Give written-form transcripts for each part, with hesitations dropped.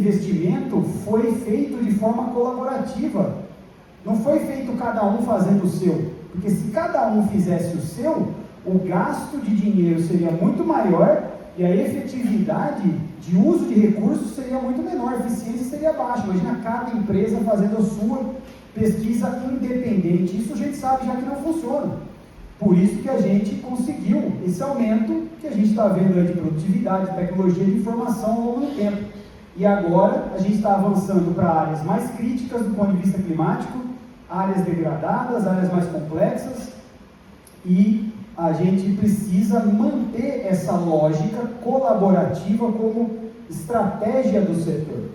investimento foi feito de forma colaborativa. Não foi feito cada um fazendo o seu. Porque se cada um fizesse o seu, o gasto de dinheiro seria muito maior e a efetividade de uso de recursos seria muito menor, a eficiência seria baixa. Imagina cada empresa fazendo a sua pesquisa independente. Isso a gente sabe já que não funciona. Por isso que a gente conseguiu esse aumento que a gente está vendo aí de produtividade, tecnologia de informação ao longo do tempo. E agora a gente está avançando para áreas mais críticas do ponto de vista climático, áreas degradadas, áreas mais complexas, e a gente precisa manter essa lógica colaborativa como estratégia do setor.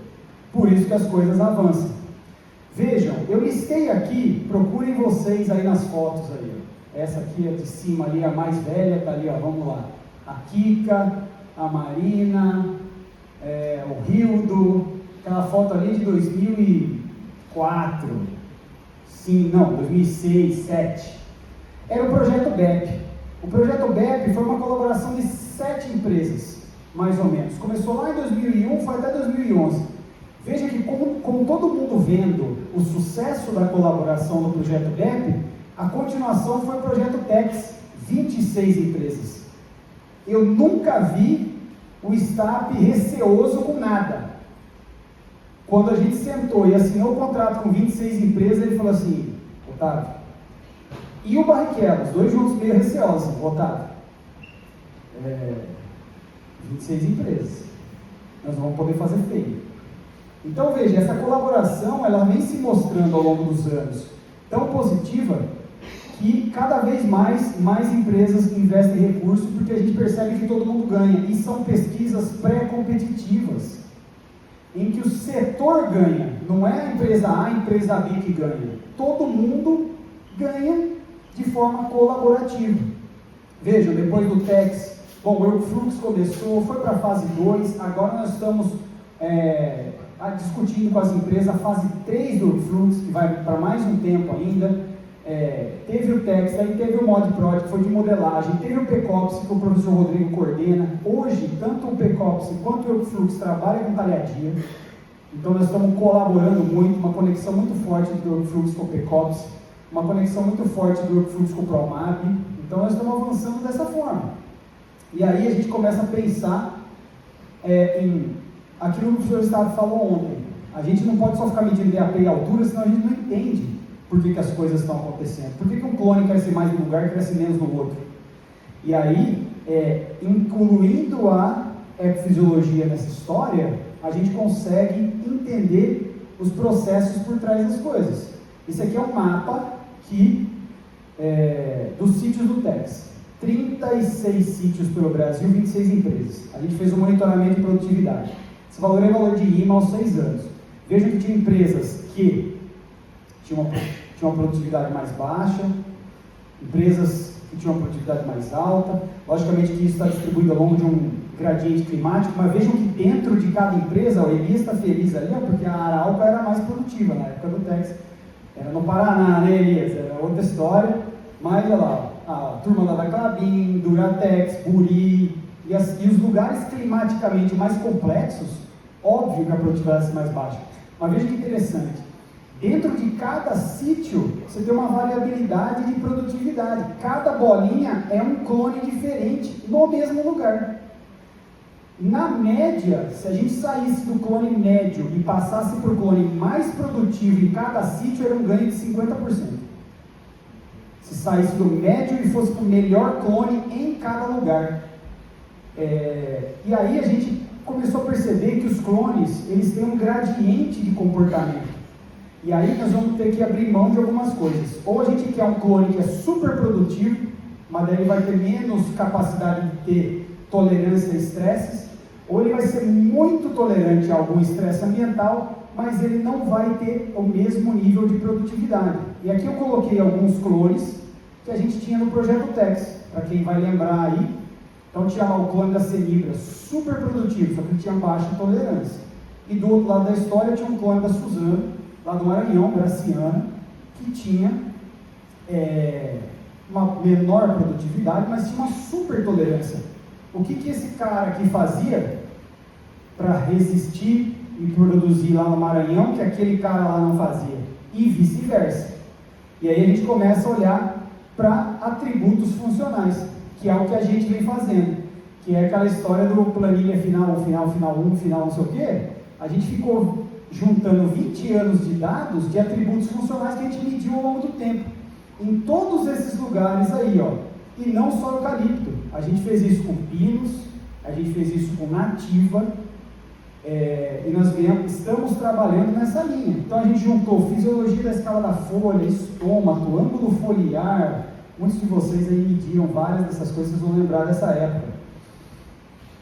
Por isso que as coisas avançam. Vejam, eu listei aqui, procurem vocês aí nas fotos aí, ó. Essa aqui é de cima ali, a mais velha, tá ali, ó, vamos lá. A Kika, a Marina, o Rildo, aquela foto ali de 2004, sim, não, 2006, 2007. Era o Projeto BEP. O Projeto BEP foi uma colaboração de 7 empresas, mais ou menos. Começou lá em 2001, foi até 2011. Veja que com todo mundo vendo o sucesso da colaboração no Projeto BEP, a continuação foi o Projeto TEX, 26 empresas. Eu nunca vi o STAP receoso com nada. Quando a gente sentou e assinou o contrato com 26 empresas, ele falou assim: Otávio, e o Barrichello, os dois juntos meio receosos, Otávio, 26 empresas, nós vamos poder fazer feio. Então veja, essa colaboração, ela vem se mostrando ao longo dos anos tão positiva, que cada vez mais empresas investem recursos, porque a gente percebe que todo mundo ganha, e são pesquisas pré-competitivas, em que o setor ganha, não é a empresa A, a empresa B que ganha, todo mundo ganha de forma colaborativa. Vejam, depois do TEX, bom, o Workflux começou, foi para a fase 2, agora nós estamos discutindo com as empresas a fase 3 do Workflux, que vai para mais um tempo ainda. Teve o TEX, aí teve o ModProd, que foi de modelagem, teve o PCOPS, que o professor Rodrigo coordena. Hoje, tanto o PCOPS quanto o Workflux trabalham com talhadia, então nós estamos colaborando muito, uma conexão muito forte do Workflux com o PCOPS, uma conexão muito forte do Workflux com o ProMap, então nós estamos avançando dessa forma. E aí a gente começa a pensar em aquilo que o professor Estado falou ontem. A gente não pode só ficar medindo DAP e altura, senão a gente não entende por que as coisas estão acontecendo. Por que um clone cresce mais num lugar e cresce menos no outro? E aí, incluindo a ecofisiologia nessa história, a gente consegue entender os processos por trás das coisas. Esse aqui é um mapa dos sítios do TEX. 36 sítios pelo Brasil, 26 empresas. A gente fez um monitoramento de produtividade. Esse valor é valor de IMA aos 6 anos. Vejam que tinha empresas que tinham uma produtividade mais baixa, empresas que tinham uma produtividade mais alta. Logicamente que isso está distribuído ao longo de um gradiente climático, mas vejam que dentro de cada empresa, o Elias está feliz ali, porque a Arauca era mais produtiva na época do TEX. Era no Paraná, né, Elias? Era outra história, mas olha lá, a turma lá da Clabin, Duratex, Buri, e os lugares climaticamente mais complexos, óbvio que a produtividade é mais baixa. Mas veja que interessante, dentro de cada sítio, você tem uma variabilidade de produtividade, cada bolinha é um clone diferente, no mesmo lugar. Na média, se a gente saísse do clone médio e passasse para o clone mais produtivo em cada sítio, era um ganho de 50%. Se saísse do médio e fosse para o melhor clone em cada lugar. E aí a gente começou a perceber que os clones, eles têm um gradiente de comportamento. E aí nós vamos ter que abrir mão de algumas coisas. Ou a gente quer um clone que é super produtivo, mas daí ele vai ter menos capacidade de ter tolerância a estresses, ou ele vai ser muito tolerante a algum estresse ambiental, mas ele não vai ter o mesmo nível de produtividade. E aqui eu coloquei alguns clones que a gente tinha no projeto TEX, para quem vai lembrar aí. Então tinha lá o clone da Cenibra, super produtivo, só que tinha baixa tolerância. E do outro lado da história tinha um clone da Suzano, lá do Maranhão, Graciana, que tinha uma menor produtividade, mas tinha uma super tolerância. O que esse cara aqui fazia para resistir em produzir lá no Maranhão que aquele cara lá não fazia, e vice-versa. E aí a gente começa a olhar para atributos funcionais, que é o que a gente vem fazendo, que é aquela história do planilha final 1, final não sei o quê. A gente ficou juntando 20 anos de dados de atributos funcionais que a gente mediu ao longo do tempo, em todos esses lugares aí, ó. E não só eucalipto, a gente fez isso com pinos, a gente fez isso com nativa, e nós estamos trabalhando nessa linha. Então a gente juntou fisiologia da escala da folha, estômago, ângulo foliar. Muitos de vocês aí mediram várias dessas coisas, vocês vão lembrar dessa época.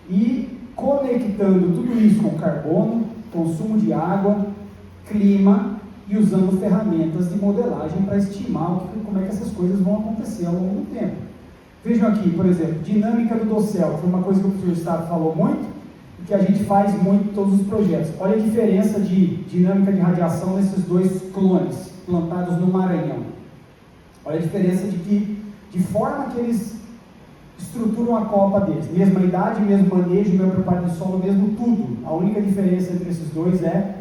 E conectando tudo isso com carbono, consumo de água, clima, e usando ferramentas de modelagem para estimar como é que essas coisas vão acontecer ao longo do tempo. Vejam aqui, por exemplo, dinâmica do dossel, foi uma coisa que o professor Gustavo falou muito, e que a gente faz muito em todos os projetos. Olha a diferença de dinâmica de radiação nesses dois clones plantados no Maranhão. Olha a diferença de forma que eles estruturam a copa deles. Mesma idade, mesmo manejo, mesmo preparo de solo, mesmo tudo. A única diferença entre esses dois é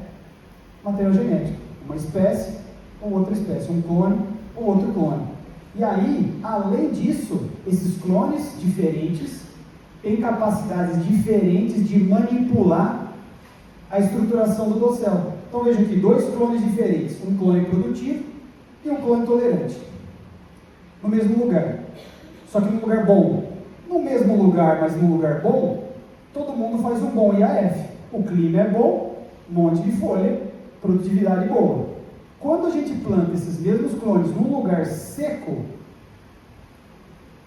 material genético. Uma espécie ou outra espécie, um clone ou outro clone. E aí, além disso, esses clones diferentes têm capacidades diferentes de manipular a estruturação do dossel. Então veja aqui, dois clones diferentes, um clone produtivo e um clone tolerante, no mesmo lugar, só que num lugar bom. No mesmo lugar, mas num lugar bom, todo mundo faz um bom IAF. O clima é bom, um monte de folha, produtividade boa. Quando a gente planta esses mesmos clones num lugar seco,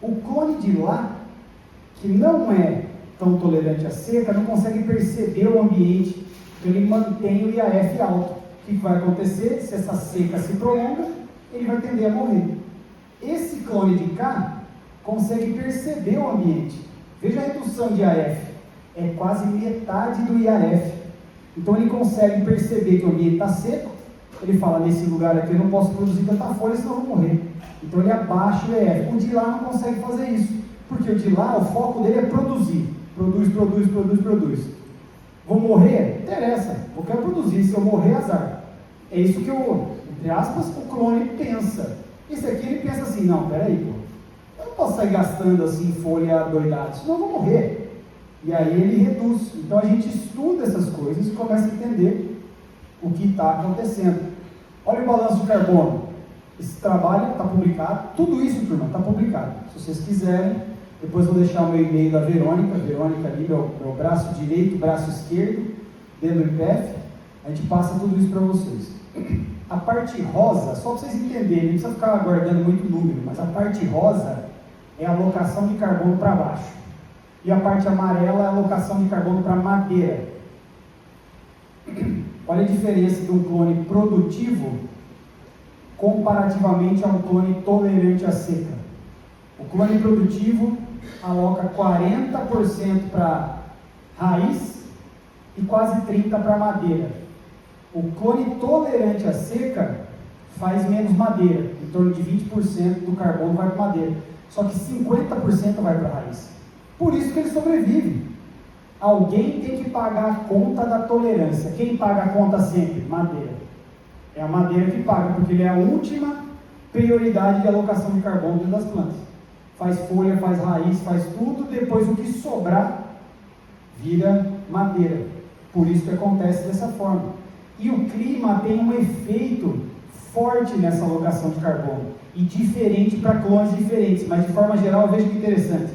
o clone de lá, que não é tão tolerante à seca, não consegue perceber o ambiente, então ele mantém o IAF alto. O que vai acontecer? Se essa seca se prolonga, ele vai tender a morrer. Esse clone de cá consegue perceber o ambiente. Veja a redução de IAF, é quase metade do IAF. Então ele consegue perceber que o ambiente está seco, ele fala, nesse lugar aqui eu não posso produzir tanta folha, senão eu vou morrer. Então ele abaixa o IAF. O de lá não consegue fazer isso, porque o de lá, o foco dele é produzir. Produz. Vou morrer? Interessa, eu quero produzir, se eu morrer, azar. É isso que entre aspas, o clone pensa. Esse aqui ele pensa assim, não, peraí, eu não posso sair gastando assim folha doidada, senão eu vou morrer. E aí ele reduz. Então a gente estuda essas coisas e começa a entender o que está acontecendo. Olha o balanço de carbono. Esse trabalho está publicado, tudo isso, turma, está publicado. Se vocês quiserem, depois vou deixar o meu e-mail da Verônica ali, meu braço direito, braço esquerdo, dentro do IPF, a gente passa tudo isso para vocês. A parte rosa, só para vocês entenderem, não precisa ficar guardando muito número, mas a parte rosa é a alocação de carbono para baixo. E a parte amarela é a alocação de carbono para madeira. Olha a diferença de um clone produtivo comparativamente a um clone tolerante à seca. O clone produtivo aloca 40% para raiz e quase 30% para madeira. O clone tolerante à seca faz menos madeira, em torno de 20% do carbono vai para madeira, só que 50% vai para a raiz. Por isso que ele sobrevive. Alguém tem que pagar a conta da tolerância. Quem paga a conta sempre? Madeira. É a madeira que paga, porque ele é a última prioridade de alocação de carbono dentro das plantas. Faz folha, faz raiz, faz tudo, depois o que sobrar vira madeira. Por isso que acontece dessa forma. E o clima tem um efeito forte nessa alocação de carbono, e diferente para clones diferentes, mas de forma geral veja que interessante.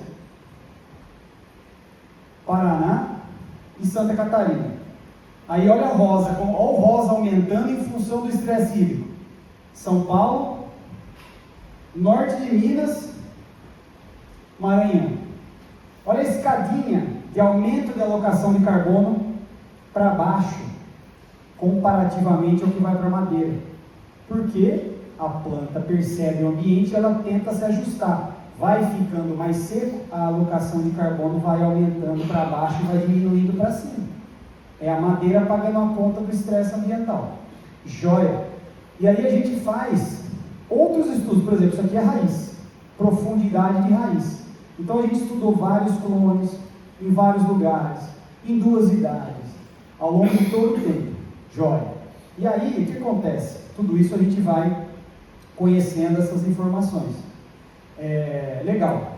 Paraná e Santa Catarina. Aí olha a rosa, olha o rosa aumentando em função do estresse hídrico. São Paulo, norte de Minas, Maranhão. Olha a escadinha de aumento de alocação de carbono para baixo, comparativamente ao que vai para a madeira. Porque a planta percebe o ambiente e ela tenta se ajustar. Vai ficando mais seco, a alocação de carbono vai aumentando para baixo e vai diminuindo para cima. É a madeira pagando a conta do estresse ambiental. Joia! E aí a gente faz outros estudos, por exemplo, isso aqui é raiz, profundidade de raiz. Então a gente estudou vários clones, em vários lugares, em duas idades, ao longo de todo o tempo. Joia. E aí, o que acontece? Tudo isso a gente vai conhecendo essas informações. Legal.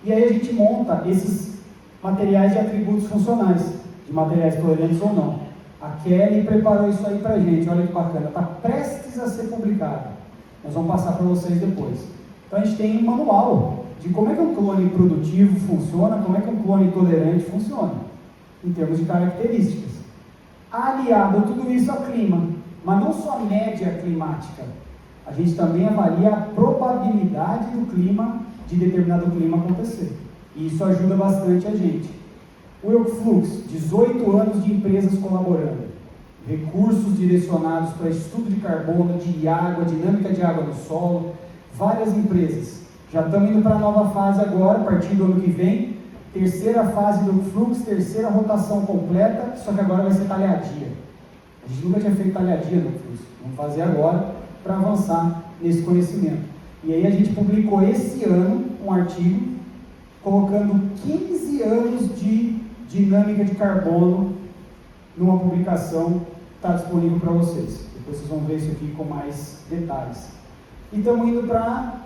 E aí a gente monta esses materiais de atributos funcionais, de materiais tolerantes ou não. A Kelly preparou isso aí pra gente, olha que bacana, está prestes a ser publicado. Nós vamos passar para vocês depois. Então a gente tem um manual de como é que um clone produtivo funciona, como é que um clone tolerante funciona, em termos de características. Aliado a tudo isso ao clima, mas não só a média climática, a gente também avalia a probabilidade do clima, de determinado clima acontecer. E isso ajuda bastante a gente. O Eucflux, 18 anos de empresas colaborando, recursos direcionados para estudo de carbono, de água, dinâmica de água no solo, várias empresas. Já estamos indo para a nova fase agora, a partir do ano que vem, terceira fase do Eucflux, terceira rotação completa, só que agora vai ser talhadia. A gente nunca tinha feito talhadia no Eucflux, vamos fazer agora para avançar nesse conhecimento. E aí a gente publicou esse ano um artigo colocando 15 anos de dinâmica de carbono numa publicação, está disponível para vocês. Depois vocês vão ver isso aqui com mais detalhes. E estamos indo para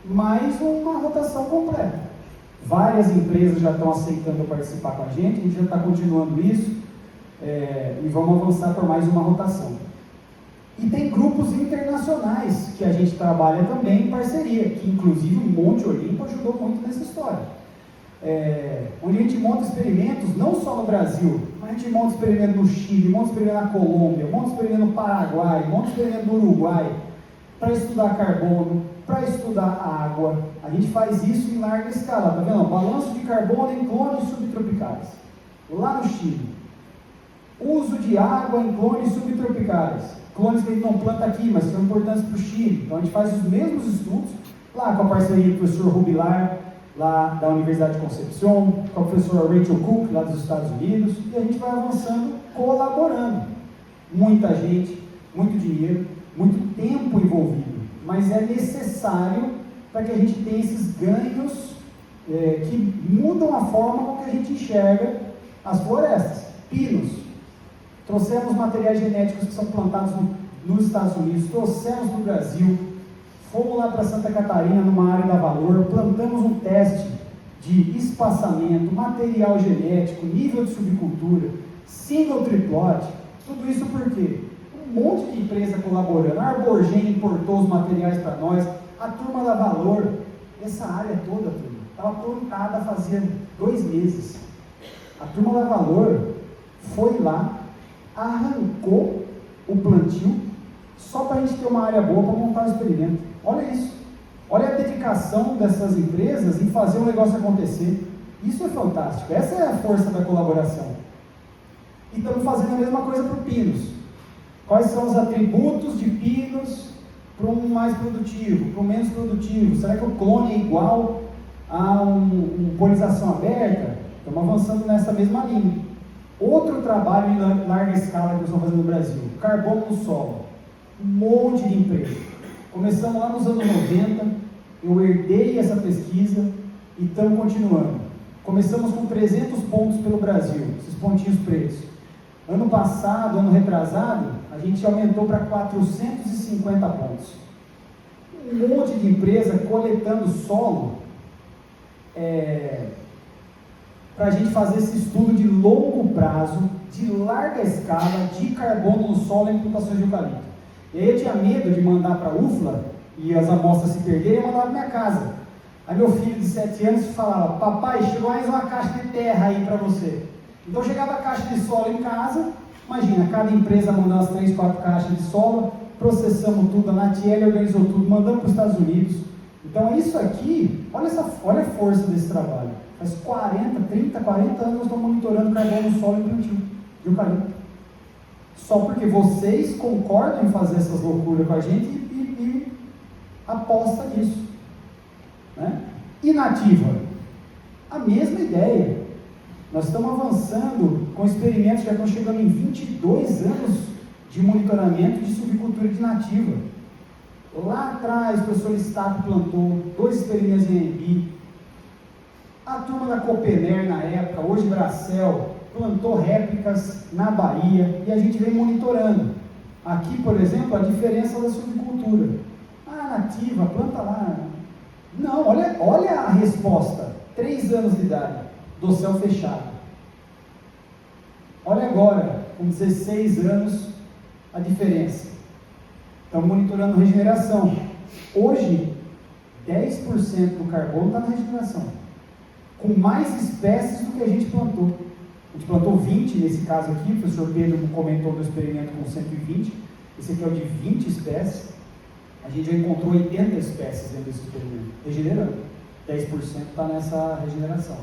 mais uma rotação completa. Várias empresas já estão aceitando participar com a gente já está continuando isso, e vamos avançar para mais uma rotação. E tem grupos internacionais que a gente trabalha também em parceria, que inclusive o Monte Olimpo ajudou muito nessa história. Onde a gente monta experimentos, não só no Brasil, mas a gente monta experimento no Chile, monta experimento na Colômbia, monta experimento no Paraguai, monta experimento no Uruguai, para estudar carbono, para estudar água. A gente faz isso em larga escala, tá vendo? Balanço de carbono em clones subtropicais, lá no Chile. Uso de água em clones subtropicais, clones que a gente não planta aqui, mas são importantes para o Chile. Então a gente faz os mesmos estudos, lá com a parceria do professor Rubilar, lá da Universidade de Concepción, com a professora Rachel Cook, lá dos Estados Unidos, e a gente vai avançando, colaborando. Muita gente, muito dinheiro, muito tempo envolvido, mas é necessário para que a gente tenha esses ganhos que mudam a forma como que a gente enxerga as florestas. Pinos, trouxemos materiais genéticos que são plantados nos Estados Unidos, trouxemos no Brasil, fomos lá para Santa Catarina, numa área da Valor, plantamos um teste de espaçamento, material genético, nível de subcultura, single triploide, tudo isso por quê? Um monte de empresa colaborando, a Arborgen importou os materiais para nós, a turma da Valor, essa área toda, estava plantada fazia 2 meses. A turma da Valor foi lá, arrancou o plantio, só para a gente ter uma área boa para montar o experimento. Olha isso. Olha a dedicação dessas empresas em fazer o negócio acontecer. Isso é fantástico. Essa é a força da colaboração. E estamos fazendo a mesma coisa para o pinos. Quais são os atributos de pinos para um mais produtivo, para um menos produtivo? Será que o clone é igual a uma polinização aberta? Estamos avançando nessa mesma linha. Outro trabalho em larga escala que nós estamos fazendo no Brasil, carbono no solo. Um monte de empresa. Começamos lá nos anos 90, eu herdei essa pesquisa e estamos continuando. Começamos com 300 pontos pelo Brasil, esses pontinhos pretos. Ano passado, ano retrasado, a gente aumentou para 450 pontos. Um monte de empresa coletando solo para a gente fazer esse estudo de longo prazo, de larga escala, de carbono no solo em plantações de eucalipto. E aí eu tinha medo de mandar para a UFLA e as amostras se perderem e mandar para minha casa. Aí meu filho de 7 anos falava: papai, chegou mais uma caixa de terra aí para você. Então chegava a caixa de solo em casa, imagina, cada empresa mandando as 3, 4 caixas de solo, processamos tudo, a Natiele organizou tudo, mandamos para os Estados Unidos. Então isso aqui, olha a força desse trabalho. Faz 40, 30, 40 anos nós estamos monitorando carbono no solo em plantio de eucalipto. Só porque vocês concordam em fazer essas loucuras com a gente e aposta nisso. Né? E nativa? A mesma ideia. Nós estamos avançando com experimentos que já estão chegando em 22 anos de monitoramento de subcultura de nativa. Lá atrás, o professor Stato plantou 2 experimentos em Embi. A turma da Copener na época, hoje Bracel, plantou réplicas na Bahia e a gente vem monitorando. Aqui, por exemplo, a diferença da suinocultura. Nativa, planta lá. Não, olha a resposta. 3 anos de idade, do céu fechado. Olha agora, com 16 anos, a diferença. Estamos monitorando regeneração. Hoje, 10% do carbono está na regeneração, com mais espécies do que a gente plantou. A gente plantou 20 nesse caso aqui, o professor Pedro comentou do experimento com 120, esse aqui é o de 20 espécies, a gente já encontrou 80 espécies dentro desse experimento, regenerando. 10% está nessa regeneração.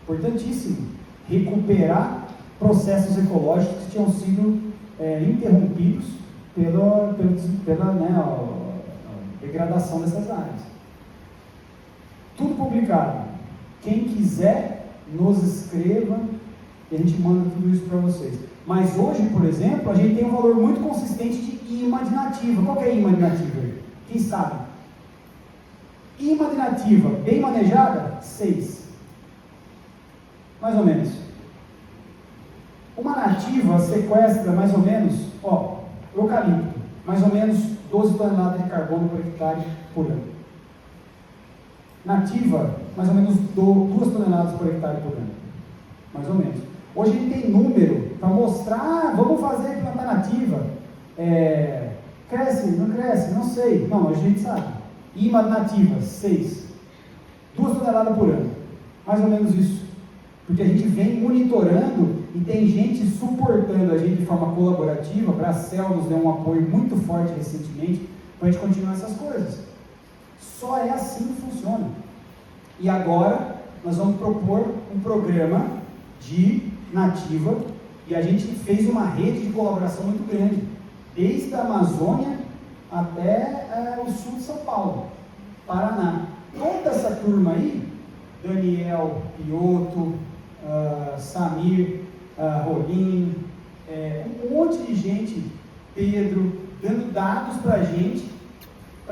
Importantíssimo, recuperar processos ecológicos que tinham sido interrompidos pela degradação dessas áreas. Tudo publicado. Quem quiser, nos escreva e a gente manda tudo isso para vocês. Mas hoje, por exemplo, a gente tem um valor muito consistente de imã de nativa. Qual que é a imã de nativa? Quem sabe? Imã de nativa, bem manejada, 6. Mais ou menos. Uma nativa sequestra mais ou menos, eucalipto, mais ou menos 12 toneladas de carbono por hectare por ano. Nativa, mais ou menos 2 toneladas por hectare por ano. Mais ou menos. Hoje a gente tem número para mostrar, vamos fazer plantar nativa. Cresce, não cresce, não sei. Não, hoje a gente sabe. Imã nativa, 6. 2 toneladas por ano. Mais ou menos isso. Porque a gente vem monitorando e tem gente suportando a gente de forma colaborativa. A Bracel nos deu um apoio muito forte recentemente para a gente continuar essas coisas. Só é assim que funciona. E agora nós vamos propor um programa de nativa e a gente fez uma rede de colaboração muito grande, desde a Amazônia até o sul de São Paulo, Paraná. Toda essa turma aí, Daniel, Piotto, Samir, Rolim, um monte de gente, Pedro, dando dados para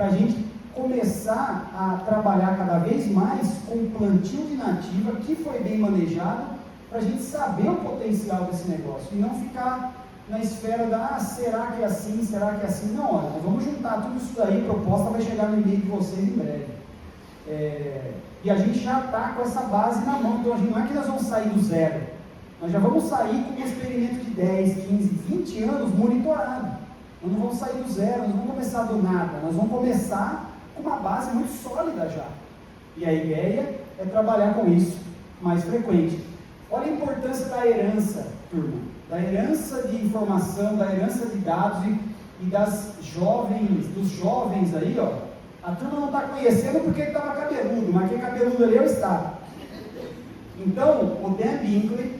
a gente começar a trabalhar cada vez mais com o plantio de nativa que foi bem manejado, para a gente saber o potencial desse negócio e não ficar na esfera da será que é assim, será que é assim. Não, olha, nós vamos juntar tudo isso daí, a proposta vai chegar no e-mail de vocês em breve. E a gente já está com essa base na mão, então a gente, não é que nós vamos sair do zero, nós já vamos sair com um experimento de 10, 15, 20 anos monitorado. Nós não vamos sair do zero, nós não vamos começar do nada, nós vamos começar com uma base muito sólida já. E a ideia é trabalhar com isso mais frequente. Olha a importância da herança, turma, da herança de informação, da herança de dados e dos jovens aí, a turma não está conhecendo porque ele estava cabeludo, mas quem é cabeludo ali é o Estado. Então, o Dan Binkley,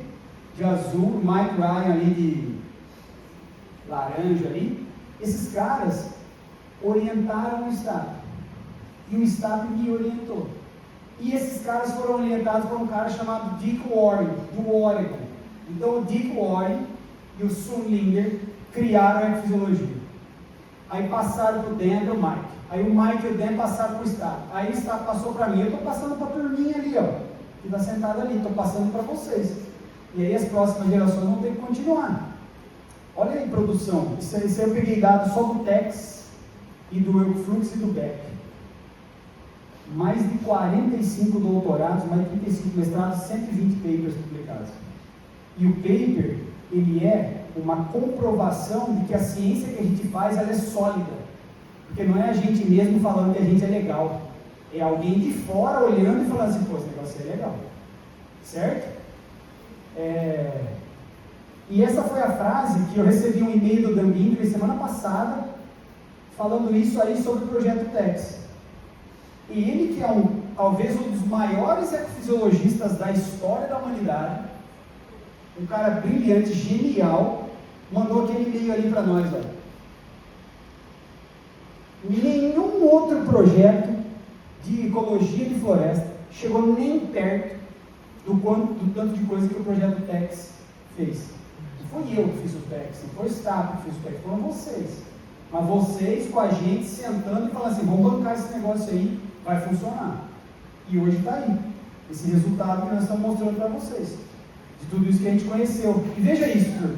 de azul, o Mike Ryan ali de laranja ali, esses caras orientaram o Estado. E o Estado me orientou. E esses caras foram orientados por um cara chamado Dick Warren, do Oregon. Então o Dick Warren e o Sun Linder criaram a ecofisiologia. Aí passaram para o Dan e o Mike. Aí o Mike e o Dan passaram para o Estado. Aí o Estado passou para mim. Eu estou passando para a turminha ali, que está sentada ali. Estou passando para vocês. E aí as próximas gerações vão ter que continuar. Olha aí, produção. Isso aí eu peguei dados só do Tex e do Euflux e do Beck. Mais de 45 doutorados, mais de 35 mestrados, 120 papers publicados. E o paper, ele é uma comprovação de que a ciência que a gente faz, ela é sólida. Porque não é a gente mesmo falando que a gente é legal. É alguém de fora olhando e falando assim, pô, esse negócio é legal. Certo? E essa foi a frase que eu recebi um e-mail do Dan Binkley semana passada, falando isso aí sobre o projeto Tex. E ele, que é talvez um dos maiores ecofisiologistas da história da humanidade, um cara brilhante, genial, mandou aquele e-mail ali para nós, Nenhum outro projeto de ecologia de floresta chegou nem perto do tanto de coisa que o projeto Tex fez. Não fui eu que fiz o Tex, não foi o Estado que fez o Tex, foram vocês. Mas vocês com a gente sentando e falando assim, vamos bancar esse negócio aí, vai funcionar. E hoje está aí, esse resultado que nós estamos mostrando para vocês. de tudo isso que a gente conheceu. E veja isso, turma.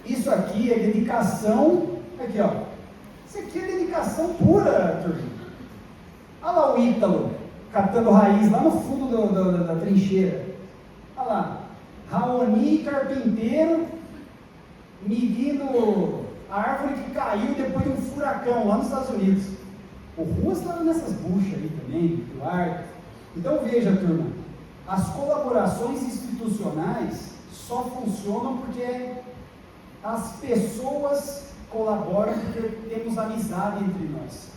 Isso aqui é dedicação, aqui ó, isso aqui é dedicação pura, turma. Olha lá o Ítalo, catando raiz lá no fundo da trincheira. Olha lá, Raoni, carpinteiro, medindo a árvore que caiu depois de um furacão lá nos Estados Unidos. O Ruas estava nessas buchas aí também, do ar. Então veja, turma, as colaborações institucionais só funcionam porque as pessoas colaboram, porque temos amizade entre nós.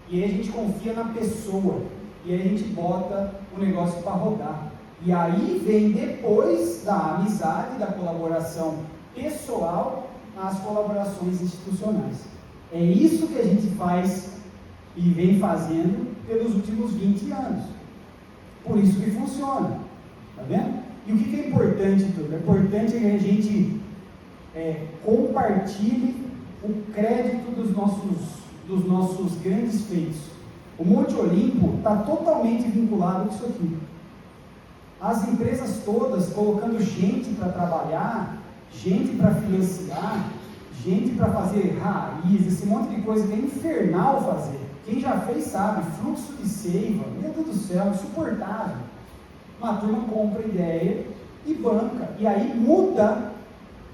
E aí a gente confia na pessoa. E aí a gente bota o negócio para rodar. E aí vem depois da amizade, da colaboração pessoal, as colaborações institucionais. É isso que a gente faz e vem fazendo pelos últimos 20 anos. Por isso que funciona. Tá vendo? E o que é importante, tudo? É importante que a gente compartilhe o crédito dos nossos grandes feitos. O Monte Olimpo está totalmente vinculado com isso aqui. As empresas todas colocando gente para trabalhar, gente para financiar, gente para fazer raiz, esse monte de coisa que é infernal fazer. Quem já fez sabe, fluxo de seiva, meu Deus do céu, insuportável. Uma turma compra ideia e banca, e aí muda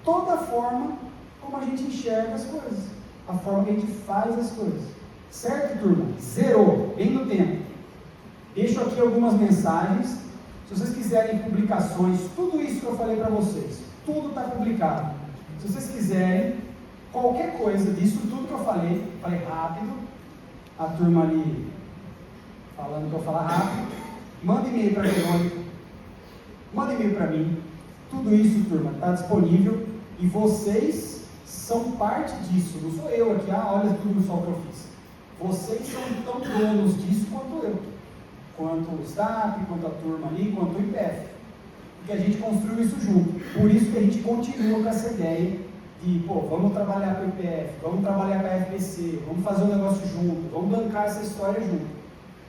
toda a forma como a gente enxerga as coisas, a forma que a gente faz as coisas. Certo, turma? Zerou, bem no tempo. Deixo aqui algumas mensagens. Se vocês quiserem publicações, tudo isso que eu falei para vocês, tudo está publicado. Se vocês quiserem, qualquer coisa disso, tudo que eu falei rápido, a turma ali falando que eu falar rápido, manda e-mail para Verônica, manda e-mail para mim, tudo isso, turma, está disponível, e vocês são parte disso, não sou eu aqui, olha tudo só que eu fiz. Vocês são tão donos disso quanto eu, quanto o STAP, quanto a turma ali, quanto o IPF, porque a gente construiu isso junto. Por isso que a gente continua com essa ideia de, vamos trabalhar com o IPF, vamos trabalhar com a FBC, vamos fazer um negócio junto, vamos bancar essa história junto,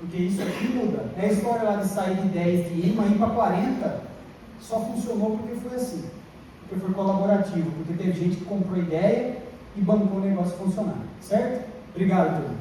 porque isso aqui muda. A história lá de sair de 10 de IMA, ir para 40, só funcionou porque foi assim, porque foi colaborativo, porque teve gente que comprou ideia e bancou o negócio funcionar, certo? Obrigado, turma.